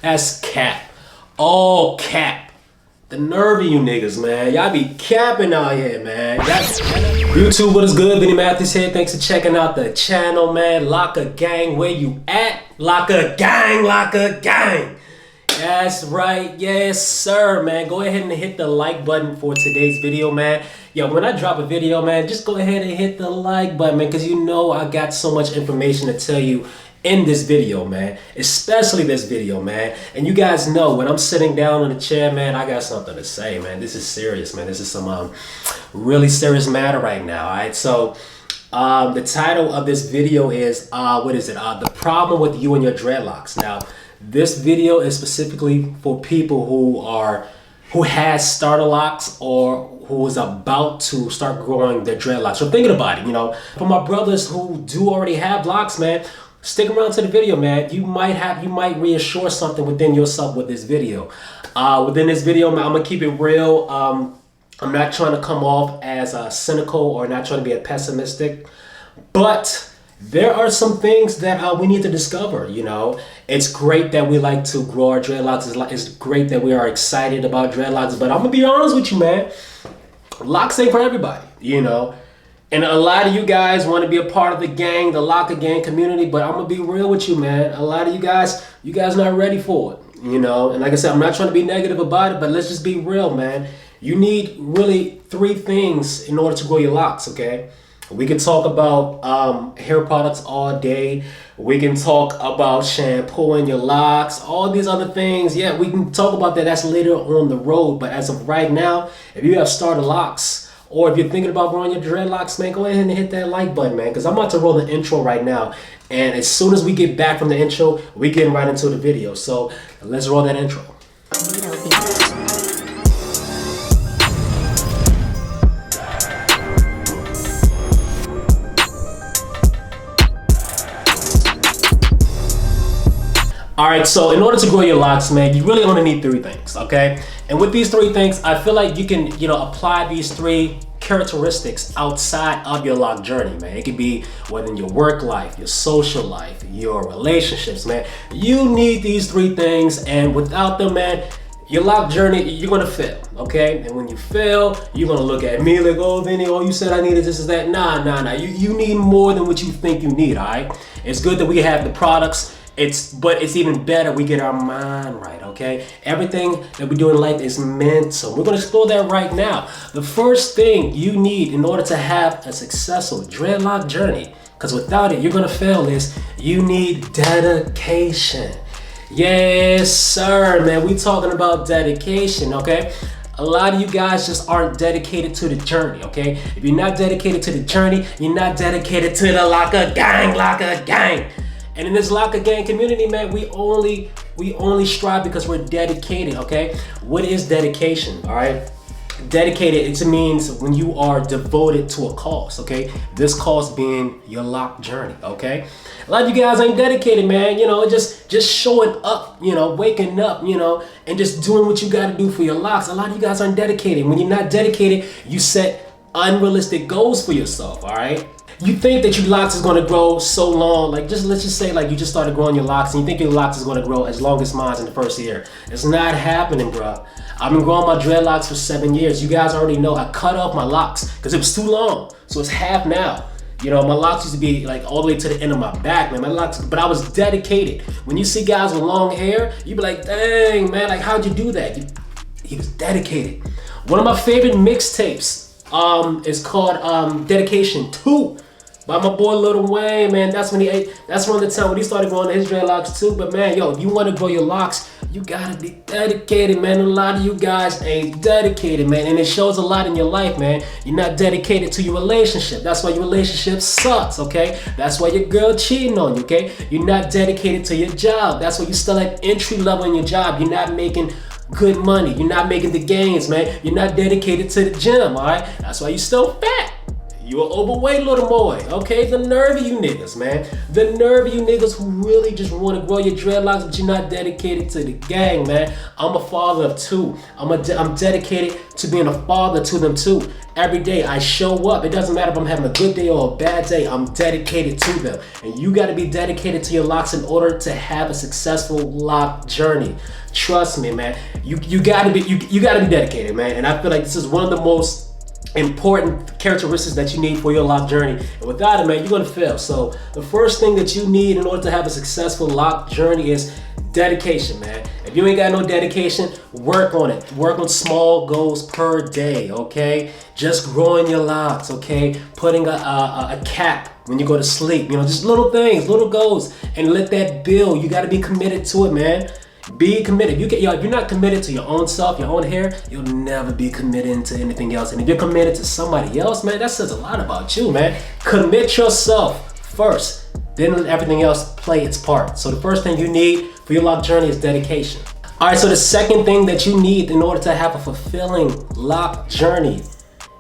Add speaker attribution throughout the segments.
Speaker 1: That's cap. All cap. The nerve of you niggas, man. Y'all be capping out here, man. YouTube, what is good? Benny Matthews here. Thanks for checking out the channel, man. Locka Gang, where you at? Locka Gang, Locka Gang. That's right. Yes, sir, man. Go ahead and hit the like button for today's video, man. Yo, when I drop a video, man, just go ahead and hit the like button, man, because you know I got so much information to tell you in this video, man, especially this video, man. And you guys know when I'm sitting down in the chair, man, I got something to say, man. This is serious, man. This is some really serious matter right now. All right, so the title of this video is what is it? The problem with you and your dreadlocks. Now, this video is specifically for people who has starter locks or who is about to start growing their dreadlocks. So thinking about it, you know, for my brothers who do already have locks, man, stick around to the video, man. You might reassure something within yourself with this video. Within this video, man, I'm gonna keep it real. I'm not trying to come off as cynical or not trying to be a pessimistic, but there are some things that we need to discover. You know, it's great that we like to grow our dreadlocks. It's great that we are excited about dreadlocks, but I'm gonna be honest with you, man. Locks ain't for everybody, you know. And a lot of you guys want to be a part of the gang, the Locka Gang community, but I'm gonna be real with you, man. A lot of you guys not ready for it, you know. And like I said, I'm not trying to be negative about it, but let's just be real, man. You need really 3 things in order to grow your locks, okay? We can talk about hair products all day. We can talk about shampooing your locks, all these other things. Yeah, we can talk about that. That's later on the road. But as of right now, if you have starter locks, or if you're thinking about growing your dreadlocks, man, go ahead and hit that like button, man, because I'm about to roll the intro right now. And as soon as we get back from the intro, we get right into the video. So let's roll that intro. All right, so in order to grow your locks, man, you really only need 3 things, okay? And with these 3 things, I feel like you can, you know, apply these 3 characteristics outside of your lock journey, man. It could be within your work life, your social life, your relationships, man. You need these 3 things, and without them, man, your lock journey, you're gonna fail, okay? And when you fail, you're gonna look at me like, oh, Vinny, oh, you said I needed this, is that. Nah. You need more than what you think you need, all right? It's good that we have the products, but it's even better we get our mind right, okay? Everything that we do in life is mental. We're gonna explore that right now. The first thing you need in order to have a successful dreadlock journey, because without it, you're gonna fail, is you need dedication. Yes, sir, man, we talking about dedication, okay? A lot of you guys just aren't dedicated to the journey, okay? If you're not dedicated to the journey, you're not dedicated to the Locka Gang, Locka Gang. And in this Locka Gang community, man, we only strive because we're dedicated, okay? What is dedication, all right? Dedicated, it means when you are devoted to a cause, okay? This cause being your lock journey, okay? A lot of you guys ain't dedicated, man, you know, just showing up, you know, waking up, you know, and just doing what you gotta do for your locks. A lot of you guys aren't dedicated. When you're not dedicated, you set unrealistic goals for yourself, all right? You think that your locks is gonna grow so long, like let's just say like you just started growing your locks and you think your locks is gonna grow as long as mine's in the first year. It's not happening, bro. I've been growing my dreadlocks for 7 years. You guys already know I cut off my locks because it was too long. So it's half now. You know, my locks used to be like all the way to the end of my back, man. My locks, but I was dedicated. When you see guys with long hair, you be like, dang, man, like how'd you do that? He was dedicated. One of my favorite mixtapes is called Dedication 2. By my boy Lil Wayne, man. That's around the time when he started growing his dreadlocks too. But man, yo, if you want to grow your locks, you gotta be dedicated, man. A lot of you guys ain't dedicated, man. And it shows a lot in your life, man. You're not dedicated to your relationship. That's why your relationship sucks, okay? That's why your girl cheating on you, okay? You're not dedicated to your job. That's why you're still at entry level in your job. You're not making good money. You're not making the gains, man. You're not dedicated to the gym, all right? That's why you're still fat. You an overweight little boy, okay? The nerve of you niggas, man. The nerve of you niggas who really just want to grow your dreadlocks, but you're not dedicated to the gang, man. I'm a father of two. I'm dedicated to being a father to them too. Every day I show up. It doesn't matter if I'm having a good day or a bad day. I'm dedicated to them. And you got to be dedicated to your locks in order to have a successful lock journey. Trust me, man. You got to be dedicated, man. And I feel like this is one of the most important characteristics that you need for your lock journey, and without it, man, you're gonna fail. So the first thing that you need in order to have a successful lock journey is dedication, man. If you ain't got no dedication, work on it. Work on small goals per day, okay? Just growing your locks, okay? Putting a cap when you go to sleep, just little things, little goals, and let that build. You got to be committed to it, man. Be committed. If you're not committed to your own self, your own hair, you'll never be committed to anything else. And if you're committed to somebody else, man, that says a lot about you, man. Commit yourself first, then let everything else play its part. So the first thing you need for your lock journey is dedication. All right, so the second thing that you need in order to have a fulfilling lock journey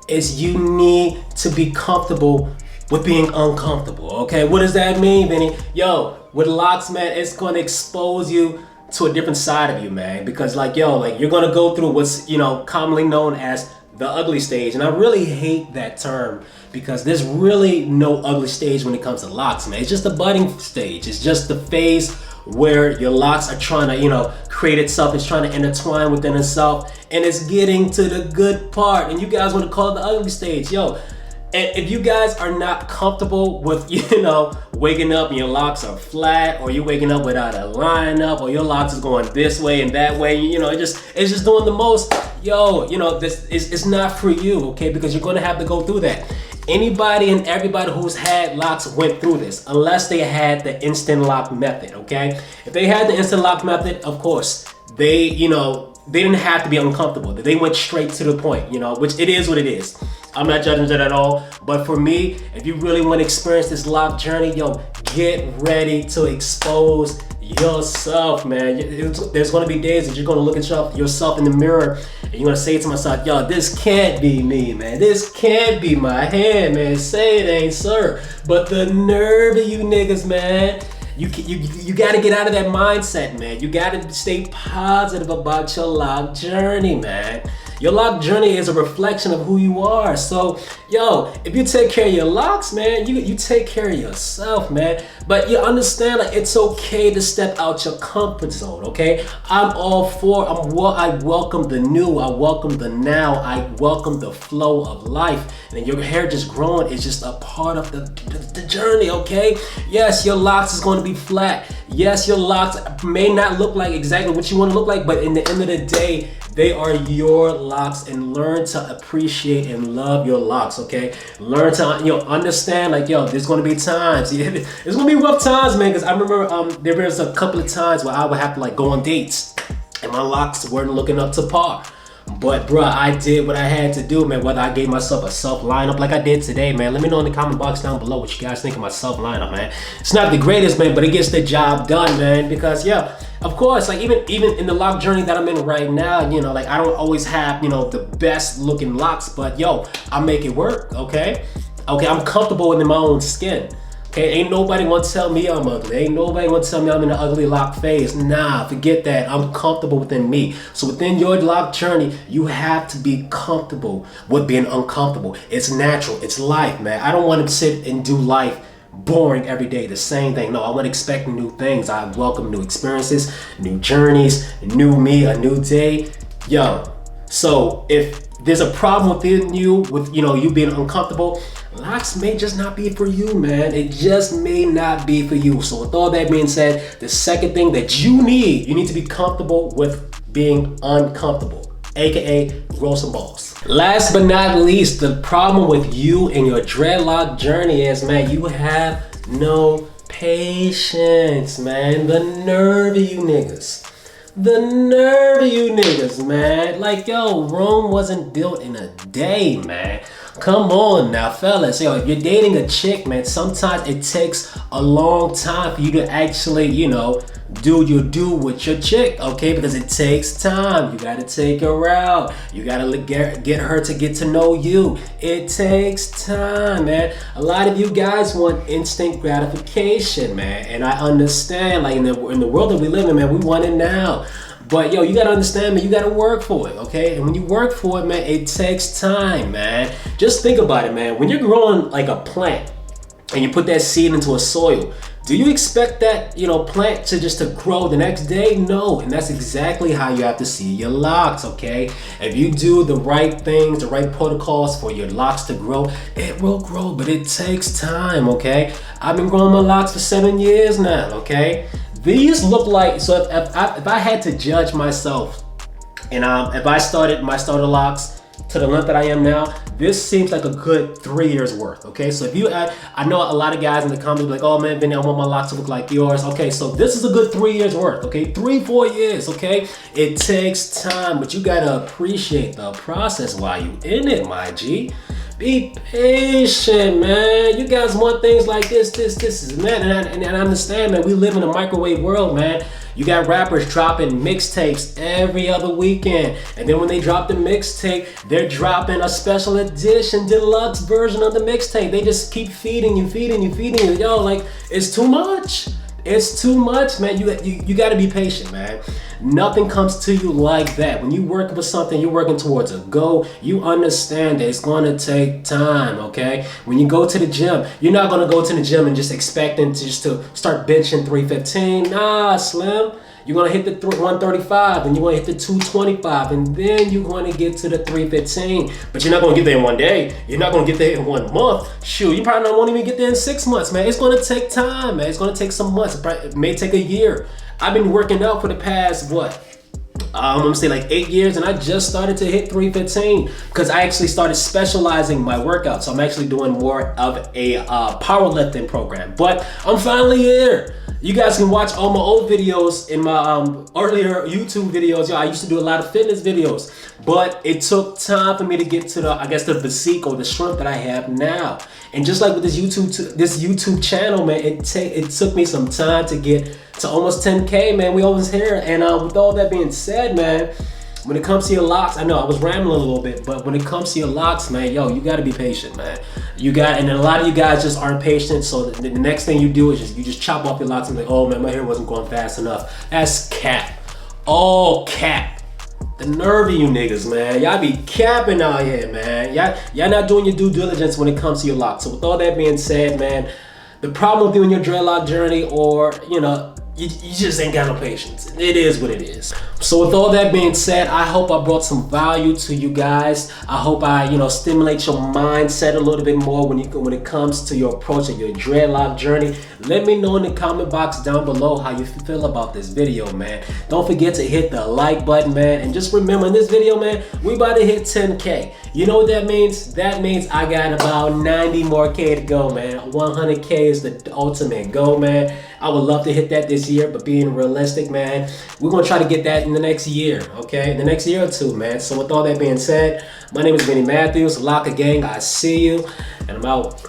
Speaker 1: is you need to be comfortable with being uncomfortable, okay? What does that mean, Benny? Yo, with locks, man, it's gonna expose you to a different side of you, man, because you're gonna go through what's commonly known as the ugly stage. And I really hate that term because there's really no ugly stage when it comes to locks, man. It's just the budding stage. It's just the phase where your locks are trying to create itself. It's trying to intertwine within itself, and it's getting to the good part, and you guys want to call it the ugly stage. And if you guys are not comfortable with, waking up and your locks are flat, or you're waking up without a lineup, or your locks is going this way and that way, it's just doing the most, this is not for you, okay? Because you're gonna have to go through that. Anybody and everybody who's had locks went through this, unless they had the instant lock method, okay? If they had the instant lock method, of course, they didn't have to be uncomfortable. They went straight to the point, which it is what it is. I'm not judging that at all. But for me, if you really want to experience this lock journey, get ready to expose yourself, man. There's going to be days that you're going to look at yourself in the mirror and you're going to say to myself, this can't be me, man. This can't be my hand, man. Say it ain't, sir. But the nerve of you niggas, man. You got to get out of that mindset, man. You got to stay positive about your lock journey, man. Your lock journey is a reflection of who you are. So, if you take care of your locks, man, you take care of yourself, man. But you understand, it's okay to step out your comfort zone, okay? I'm all for, I welcome the new, I welcome the now, I welcome the flow of life. And your hair just growing is just a part of the journey, okay? Yes, your locks is going to be flat. Yes, your locks may not look like exactly what you want to look like, but in the end of the day, they are your locks, and learn to appreciate and love your locks, okay? Learn to understand, there's gonna be times, there's gonna be rough times, man, because I remember there was a couple of times where I would have to go on dates and my locks weren't looking up to par. But bruh, I did what I had to do, man. Whether I gave myself a self lineup like I did today, man. Let me know in the comment box down below what you guys think of my self lineup, man. It's not the greatest, man, but it gets the job done, man. Because of course, even in the lock journey that I'm in right now, I don't always have, the best looking locks, but I make it work, okay? Okay, I'm comfortable in my own skin. Okay, ain't nobody gonna tell me I'm ugly. Ain't nobody gonna tell me I'm in the ugly lock phase. Nah, forget that. I'm comfortable within me. So within your lock journey, you have to be comfortable with being uncomfortable. It's natural. It's life, man. I don't want to sit and do life boring every day, the same thing. No, I want to expect new things. I welcome new experiences, new journeys, new me, a new day. So if there's a problem within you with you being uncomfortable, locks may just not be for you, man. It just may not be for you. So with all that being said, the second thing that you need to be comfortable with being uncomfortable, aka grow some balls. Last but not least, the problem with you and your dreadlock journey is, man, you have no patience, man. The nerve of you niggas. The nerve of you niggas, man. Rome wasn't built in a day, man. Come on now, fellas. Yo, if you're dating a chick, man, sometimes it takes a long time for you to actually, do your do with your chick, okay? Because it takes time. You gotta take her out. You gotta get her to get to know you. It takes time, man. A lot of you guys want instant gratification, man. And I understand, like in the world that we live in, man, we want it now. But yo, you gotta understand, man, you gotta work for it, okay? And when you work for it, man, it takes time, man. Just think about it, man. When you're growing like a plant and you put that seed into a soil, do you expect that, plant to grow the next day? No, and that's exactly how you have to see your locks, okay? If you do the right things, the right protocols for your locks to grow, it will grow, but it takes time, okay? I've been growing my locks for 7 years now, okay? These look like, so if I had to judge myself, and if I started my starter locks to the length that I am now, this seems like a good 3 years worth, okay? So if you, I know a lot of guys in the comments be like, oh man, Vinny, I want my locks to look like yours. Okay, so this is a good 3 years worth, okay? 3-4 years, okay? It takes time, but you gotta appreciate the process while you in it, my G. Be patient, man. You guys want things like this is, man, and I understand, man, we live in a microwave world, man. You got rappers dropping mixtapes every other weekend. And then when they drop the mixtape, they're dropping a special edition, deluxe version of the mixtape. They just keep feeding you. Yo, like, it's too much. It's too much, man. You gotta be patient, man. Nothing comes to you like that. When you work with something, you're working towards a goal, you understand that it's gonna take time, okay? When you go to the gym, you're not gonna go to the gym and just expecting to start benching 315. Nah, Slim. You're gonna hit the 135 and you're gonna hit the 225 and then you're gonna get to the 315. But you're not gonna get there in one day. You're not gonna get there in 1 month. Shoot, you probably won't even get there in 6 months, man. It's gonna take time, man. It's gonna take some months. It may take a year. I've been working out for the past, I'm gonna say like 8 years, and I just started to hit 315 because I actually started specializing my workouts. So I'm actually doing more of a powerlifting program, but I'm finally here. You guys can watch all my old videos in my earlier YouTube videos. Yo, I used to do a lot of fitness videos, but it took time for me to get to the physique or the strength that I have now. And just like with this YouTube channel, man, it took me some time to get to almost 10K, man. We always here. And with all that being said, man, when it comes to your locks, I know I was rambling a little bit, but when it comes to your locks, man, yo, you gotta be patient, man. And a lot of you guys just aren't patient, so the next thing you do is you just chop off your locks and be like, oh man, my hair wasn't going fast enough. That's cap. All cap. The nerve of you niggas, man. Y'all be capping out here, man. Y'all not doing your due diligence when it comes to your locks. So with all that being said, man, the problem with you in your dreadlock journey, or, you just ain't got no patience. It is what it is. So with all that being said, I hope I brought some value to you guys. I hope I, stimulate your mindset a little bit more when it comes to your approach of your dreadlock journey. Let me know in the comment box down below how you feel about this video, man. Don't forget to hit the like button, man. And just remember, in this video, man, we about to hit 10K. You know what that means? That means I got about 90 more K to go, man. 100K is the ultimate goal, man. I would love to hit that this year, but being realistic, man, we're gonna try to get that in the next year, okay? In the next year or two, man. So with all that being said, my name is Vinny Matthews, Locka Gang. I see you, and I'm out.